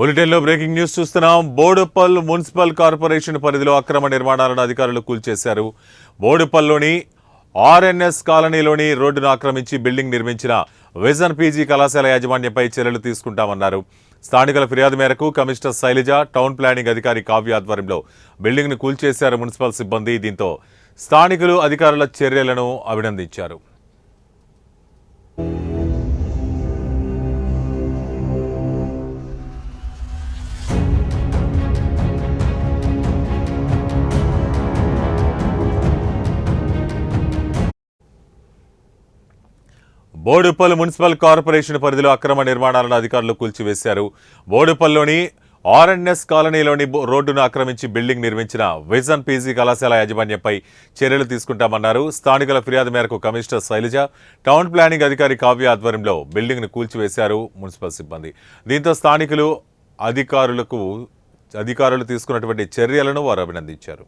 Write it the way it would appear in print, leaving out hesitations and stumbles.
బులెటిన్లో breaking news చూస్తున్నాం. Boduppal municipal corporation పరిధిలో అక్రమ నిర్మాణాలను అధికారులు కూల్చేశారు. బోడుప్పల్లోని ఆర్ఎన్ఎస్ కాలనీలోని రోడ్డును ఆక్రమించి బిల్డింగ్ నిర్మించిన విజన్ పీజీ కళాశాల యాజమాన్యంపై చర్యలు తీసుకుంటామన్నారు. స్థానికుల ఫిర్యాదు మేరకు కమిషనర్ శైలజ, టౌన్ ప్లానింగ్ అధికారి కావ్య ఆధ్వర్యంలో బిల్డింగ్ను కూల్చేశారు మున్సిపల్ సిబ్బంది. దీంతో స్థానికులు అధికారుల చర్యలను అభినందించారు. బోడుప్పల్ మున్సిపల్ కార్పొరేషన్ పరిధిలో అక్రమ నిర్మాణాలను అధికారులు కూల్చివేశారు. బోడుప్పల్లోని ఆర్ఎన్ఎస్ కాలనీలోని రోడ్డును ఆక్రమించి బిల్డింగ్ నిర్మించిన విజన్ పీజీ కళాశాల యాజమాన్యంపై చర్యలు తీసుకుంటామన్నారు. స్థానికుల ఫిర్యాదు మేరకు కమిషనర్ శైలజ, టౌన్ ప్లానింగ్ అధికారి కావ్య ఆధ్వర్యంలో బిల్డింగ్ను కూల్చివేశారు మున్సిపల్ సిబ్బంది. దీంతో స్థానికులు అధికారులు తీసుకున్నటువంటి చర్యలను వారు అభినందించారు.